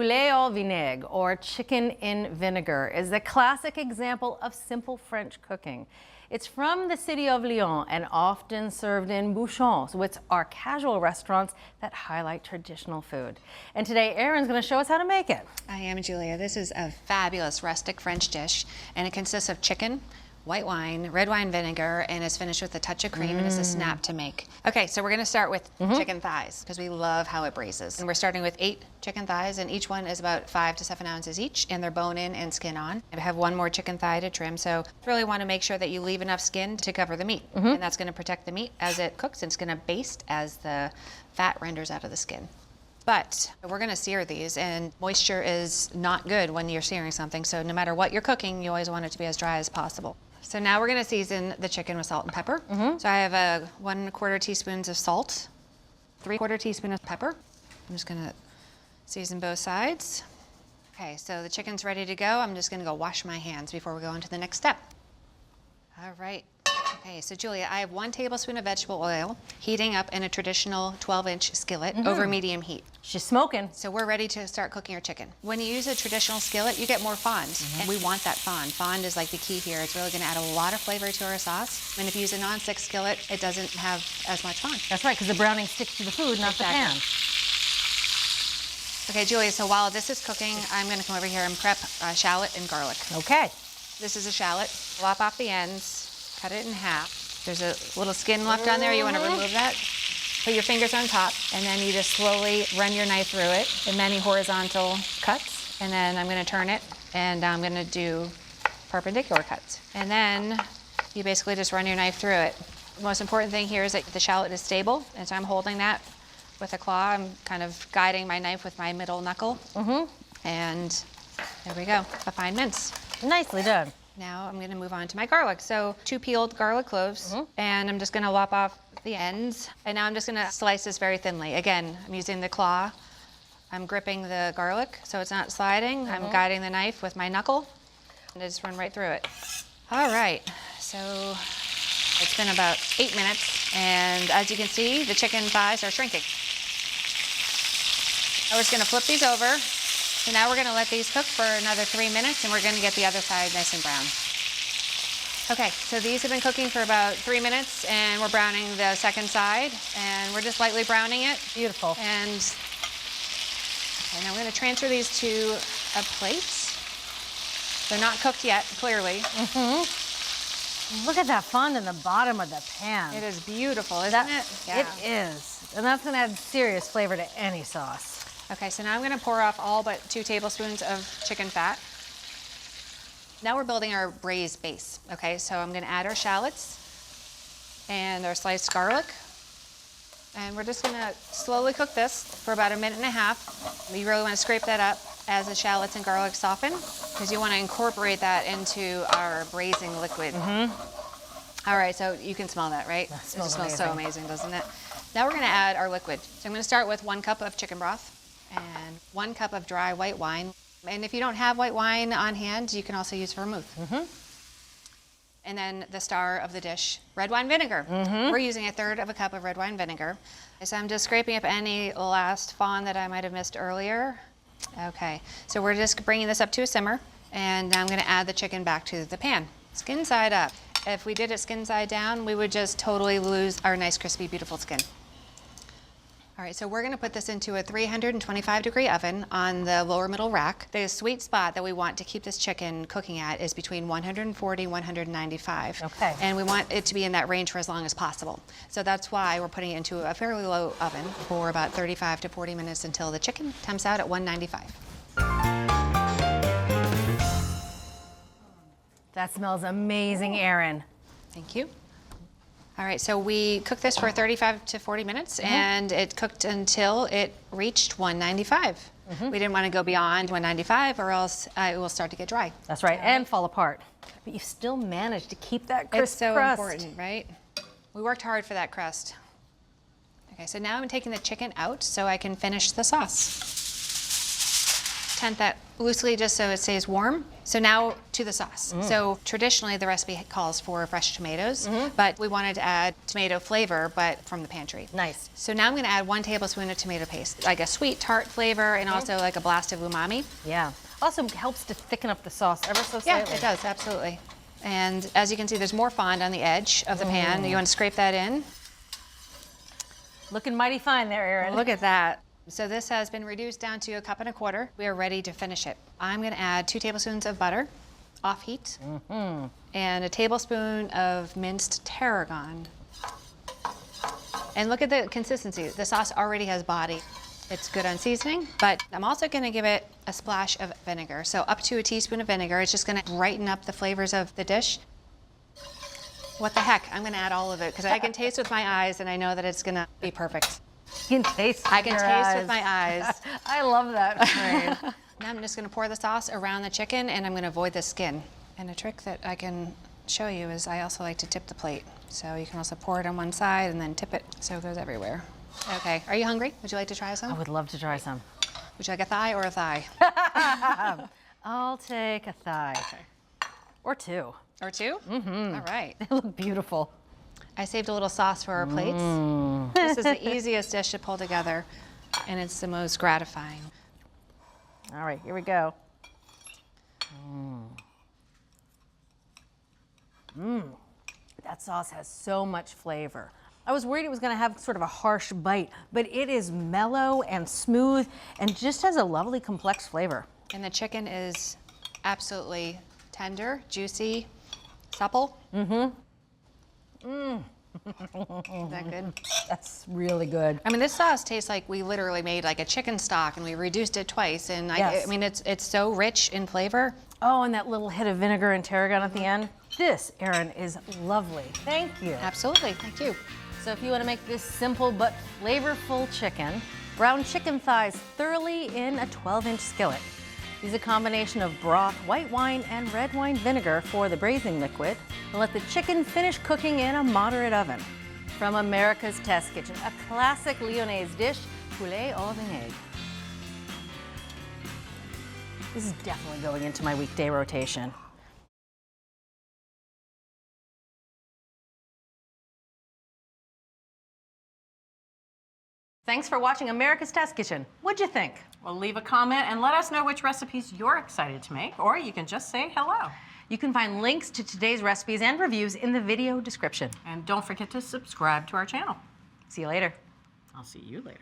Poulet au vinaigre, or chicken in vinegar, is a classic example of simple French cooking. It's from the city of Lyon and often served in bouchons, which are casual restaurants that highlight traditional food. And today, Erin's going to show us how to make it. I am Julia. This is a fabulous rustic French dish, and it consists of chicken, white wine, red wine vinegar, and is finished with a touch of cream, and it's a snap to make. Okay, so we're gonna start with chicken thighs, because we love how it braises. And we're starting with 8 chicken thighs, and each one is about 5 to 7 ounces each, and they're bone in and skin on. And I have 1 more chicken thigh to trim, so really wanna make sure that you leave enough skin to cover the meat. And that's gonna protect the meat as it cooks, and it's gonna baste as the fat renders out of the skin. But we're gonna sear these, and moisture is not good when you're searing something, so no matter what you're cooking, you always want it to be as dry as possible. So now we're gonna season the chicken with salt and pepper. So I have 1/4 teaspoons of salt, 3/4 teaspoon of pepper. I'm just gonna season both sides. Okay, so the chicken's ready to go. I'm just gonna go wash my hands before we go on to the next step. All right. Okay, so Julia, I have 1 tablespoon of vegetable oil heating up in a traditional 12-inch skillet over medium heat. She's smoking. So we're ready to start cooking our chicken. When you use a traditional skillet, you get more fond, and we want that fond. Fond is like the key here. It's really gonna add a lot of flavor to our sauce. And if you use a non-stick skillet, it doesn't have as much fond. That's right, because the browning sticks to the food, not the pan. Okay, Julia, so while this is cooking, I'm gonna come over here and prep shallot and garlic. Okay. This is a shallot. Lop off the ends. Cut it in half. There's a little skin left on there. You want to remove that. Put your fingers on top, and then you just slowly run your knife through it in many horizontal cuts. And then I'm going to turn it, and I'm going to do perpendicular cuts. And then you basically just run your knife through it. The most important thing here is that the shallot is stable, and so I'm holding that with a claw. I'm kind of guiding my knife with my middle knuckle. And there we go, a fine mince. Nicely done. Now I'm gonna move on to my garlic. So 2 peeled garlic cloves, and I'm just gonna lop off the ends. And now I'm just gonna slice this very thinly. Again, I'm using the claw. I'm gripping the garlic so it's not sliding. I'm guiding the knife with my knuckle, and I just run right through it. All right, so it's been about 8 minutes, and as you can see, the chicken thighs are shrinking. Now we're just gonna flip these over. So now we're gonna let these cook for another 3 minutes, and we're gonna get the other side nice and brown. Okay, so these have been cooking for about 3 minutes, and we're browning the second side, and we're just lightly browning it. Beautiful. And okay, now we're gonna transfer these to a plate. They're not cooked yet, clearly. Look at that fond in the bottom of the pan. It is beautiful, isn't it? Yeah. It is. And that's gonna add serious flavor to any sauce. Okay, so now I'm gonna pour off all but 2 tablespoons of chicken fat. Now we're building our braised base. Okay, so I'm gonna add our shallots and our sliced garlic. And we're just gonna slowly cook this for about 1.5 minutes. You really wanna scrape that up as the shallots and garlic soften, because you wanna incorporate that into our braising liquid. All right, so you can smell that, right? That It smells just smells so amazing. amazing, doesn't it? Now we're gonna add our liquid. So I'm gonna start with 1 cup of chicken broth and 1 cup of dry white wine. And if you don't have white wine on hand, you can also use vermouth. And then the star of the dish, red wine vinegar. We're using 1/3 cup of red wine vinegar. So I'm just scraping up any last fond that I might have missed earlier. Okay, so we're just bringing this up to a simmer, and now I'm gonna add the chicken back to the pan. Skin side up. If we did it skin side down, we would just totally lose our nice, crispy, beautiful skin. All right, so we're gonna put this into a 325-degree oven on the lower middle rack. The sweet spot that we want to keep this chicken cooking at is between 140 and 195. Okay. And we want it to be in that range for as long as possible. So that's why we're putting it into a fairly low oven for about 35 to 40 minutes until the chicken comes out at 195. That smells amazing, Erin. Thank you. All right, so we cooked this for 35 to 40 minutes, and it cooked until it reached 195. We didn't want to go beyond 195, or else it will start to get dry. That's right, and fall apart. But you still managed to keep that crisp It's so crust. important, right? We worked hard for that crust. Okay, so now I'm taking the chicken out so I can finish the sauce. tent that loosely just so it stays warm. So now to the sauce. So traditionally the recipe calls for fresh tomatoes, but we wanted to add tomato flavor, but from the pantry. Nice. So now I'm gonna add 1 tablespoon of tomato paste, like a sweet tart flavor and also like a blast of umami. Yeah. Also helps to thicken up the sauce ever so slightly. Yeah, it does, absolutely. And as you can see, there's more fond on the edge of the pan. You want to scrape that in. Looking mighty fine there, Erin. Look at that. So this has been reduced down to 1.25 cups. We are ready to finish it. I'm going to add 2 tablespoons of butter, off heat, and a tablespoon of minced tarragon. And look at the consistency. The sauce already has body. It's good on seasoning, but I'm also going to give it a splash of vinegar. So up to a teaspoon of vinegar. It's just going to brighten up the flavors of the dish. What the heck? I'm going to add all of it because I can taste with my eyes, and I know that it's going to be perfect. You can taste I can your taste eyes. with my eyes. I love that phrase. Now I'm just going to pour the sauce around the chicken, and I'm going to avoid the skin. And a trick that I can show you is I also like to tip the plate. So you can also pour it on one side and then tip it so it goes everywhere. Okay, are you hungry? Would you like to try some? I would love to try some. Would you like a thigh or a thigh? I'll take a thigh. Okay. Or 2. Or 2? Mm-hmm. All right. They look beautiful. I saved a little sauce for our plates. This is the easiest dish to pull together, and it's the most gratifying. All right, here we go. That sauce has so much flavor. I was worried it was going to have sort of a harsh bite, but it is mellow and smooth and just has a lovely complex flavor. And the chicken is absolutely tender, juicy, supple. Is that good? That's really good. I mean, this sauce tastes like we literally made like a chicken stock and we reduced it twice. And Yes. I mean, it's so rich in flavor. Oh, and that little hit of vinegar and tarragon at the end. This, Erin, is lovely. Thank you. Absolutely, thank you. So if you want to make this simple but flavorful chicken, brown chicken thighs thoroughly in a 12-inch skillet. Use a combination of broth, white wine, and red wine vinegar for the braising liquid, and let the chicken finish cooking in a moderate oven. From America's Test Kitchen, a classic Lyonnaise dish, Poulet au Vinaigre. This is definitely going into my weekday rotation. Thanks for watching America's Test Kitchen. What'd you think? Well, leave a comment and let us know which recipes you're excited to make, or you can just say hello. You can find links to today's recipes and reviews in the video description. And don't forget to subscribe to our channel. See you later. I'll see you later.